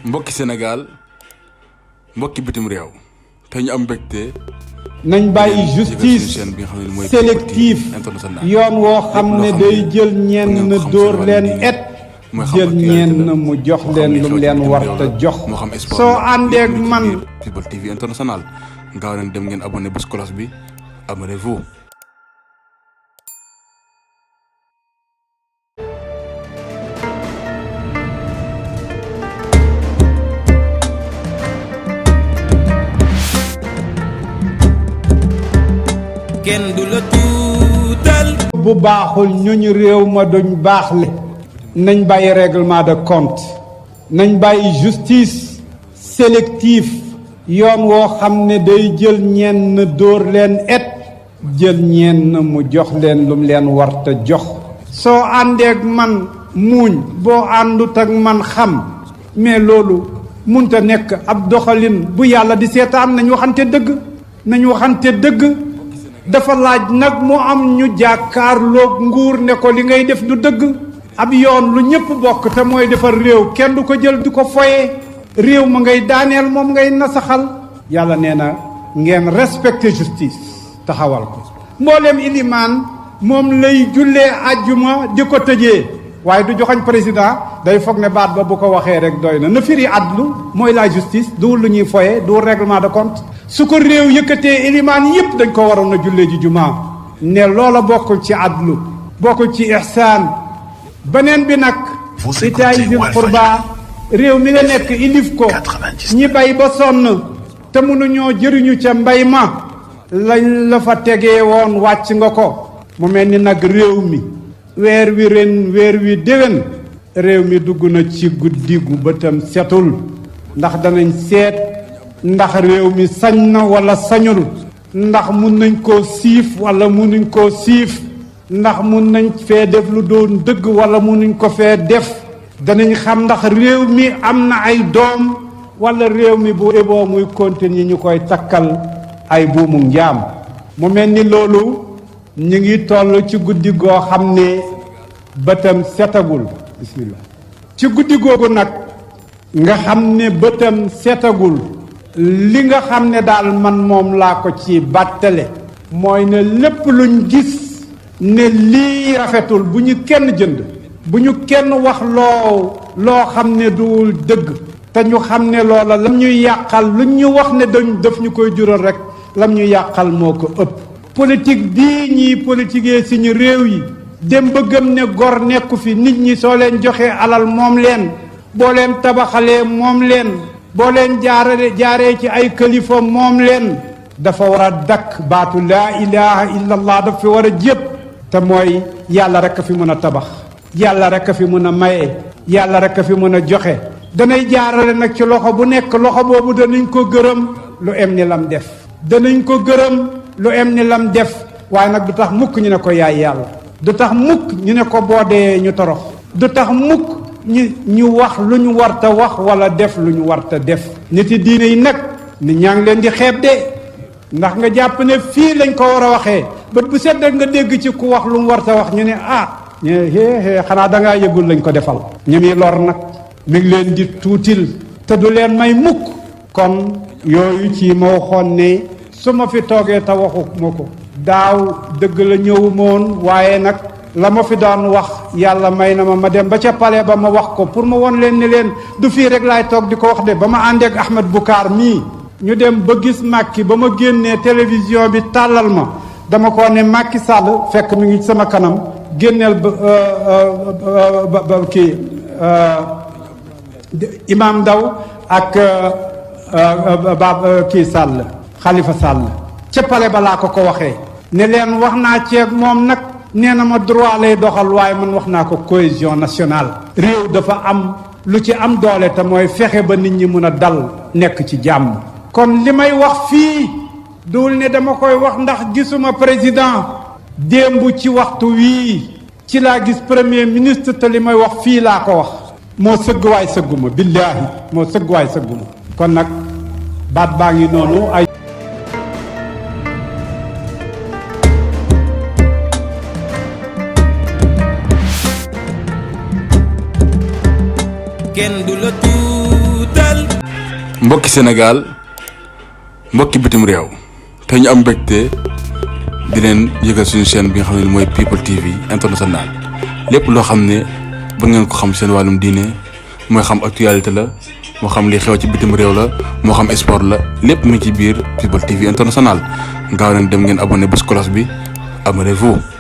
mbokki Sénégal mbokki bitim réew te ñu am mbégte nañ bàyyi justice sélective yoon woo xam ne day jël ñenn dóor leen et jël ñenn mu jox leen lu mu leen war ta jox soo àndeek man People TV International gaaw leen dem ngeen abonné bés cloche bi abonnez-vous. kenn du la tuutal. bu baaxul ñuñu réew ma duñ baaxle nañ bàyyi règlement de compte nañ bàyyi justice sélective yoon woo xam ne day jël ñenn dóor leen et jël ñenn mu jox leen lu mu leen war ta jox soo àndeek man muuñ boo àndut ak man xam mais loolu munta nekk ab doxalin bu yàlla di seetaan nañ waxante dëgg dafa laaj nag mu am ñu jàkkaarloog nguur ne ko li ngay def du dëgg ab yoon lu ñëpp bokk te mooy defar réew kenn du ko jël di ko foye réew ma ngay daaneel moom ngay nasaxal yàlla nee na ngeen respecté justice taxawal ko mbooleem ilimaan moom lay jullee àjjuma di ko tëjee waaye du joxañ président day foog ne baat ba bu ko waxee rek doy na firi adlu mooy la justice duwul lu ñuy foye duwul règlement de compte su ko réew yëkkatee ilimaan yépp dañ ko waroon a jullee ji jumaa ne loola bokkul ci adlu bokkul ci ihsaan beneen bi nag itaay dil qurba réew mi nga nekk ilif ko ñi bay ba sonn te mënuñoo jëriñu ca mbay ma lañ la fa tegee woon wàcc nga ko mu mel ni nag réew mi weer wi ren weer wi déwén réew mi dugg na ci guddi gu bëtam setul ndax danañ seet ndax réew mi sañ na wala sañul ndax mun nañ koo siif wala munuñ koo siif ndax mun nañ fee def lu doon dëgg wala munuñ ko fee def danañ xam ndax réew mi am na ay doom wala réew mi bu eboo muy continuer ñu koy takkal ay buumu njaam mu mel ni loolu ñu ngi toll ci guddi goo xam ne bëtam setagul bismillah ci guddi googu nag nga xam ne bëtam setagul li nga xam ne daal man moom laa ko ci bàttale mooy ne lépp luñ gis ne lii rafetul bu ñu kenn jënd bu ñu kenn wax loo xam ne duwul dëgg te ñu xam ne loola lam ñuy yàqal luñ ñu wax ne dañ daf ñu koy jural rek lam ñu yàqal moo ko ëpp politique bii ñiy politiquee suñu réew yi dem ba gëm ne gor nekku fi nit ñi soo leen joxee alal moom leen boo leen tabaxalee moom leen boo leen jaaree ci ay kalifa moom leen dafa war a dakk baatu laa ilaha illallah daf fi war a jépp te mooy yàlla rek a fi mën a tabax yàlla rek a fi mën a maye yàlla rek a fi mën a joxe danay jaarale nag ci loxo bu nekk loxo boobu danañ ko gërëm lu em ni lam def danañ ko gërëm lu em ni lam def waaye nag du tax mukk ñu ne ko yaay yàlla du tax mukk ñu ne ko boo dee ñu torox du tax mukk ñu wax lu ñu warta wax wala def lu ñu warta def nit yi diine yi nag nit ñaa ngi leen di xeeb de ndax nga jàpp ne fii lañ ko war a waxee bët bu set rek nga dégg ci ku wax lu mu warta wax ñu ne xanaa dangaa yëgul lañ ko defal ñu muy lor nag mi ngi leen di tuutil te du leen may mukk kon yooyu ci ma waxoon ne su ma fi toogee te waxu ma ko daaw dëgg la ñëwu moon waaye nag la ma fi daan wax yàlla may na ma dem ba ca palais ba ma wax ko pour ma won leen ni leen du fii rek laay toog di ko wax de ba ma àndeek Ahmed Boucar mii ñu dem ba gis Macky ba ma génnee télévision bi tàllal ma dama ko ne Macky Sall fekk mi ngi sama kanam génneel ba kii Imam Ndaw ak kii Sall Khalifa Sall ca palais ba laa ko waxee ne leen wax naa ceeg moom nag nee na ma droit lay doxal waaye man wax naa ko cohésion nationale réew dafa am lu ci am doole te mooy fexe ba nit ñi mën a dal nekk ci jàmm kon li may wax fii duwul ne dama koy wax ndax gisuma président démb ci waxtu wii ci laa gis premier ministre te li may wax fii laa ko wax moo sëgg waay sëgguma billaahi moo sëgg waay sëgguma kon nag baat baa ngi noonu ay kenn du la tuutal mbokki Sénégal mbokki bitim réew te ñu am mbégte di leen yëgal suñu chaîne bi nga xam ne mooy People TV International lépp loo xam ne ba ngeen ko xam seen wàllum diine mooy xam actualité la moo xam li xew ci bitim réew la moo xam sport la lépp mu ci biir People TV International gaaw leen dem ngeen abonné bés cloche bi abonnez-vous.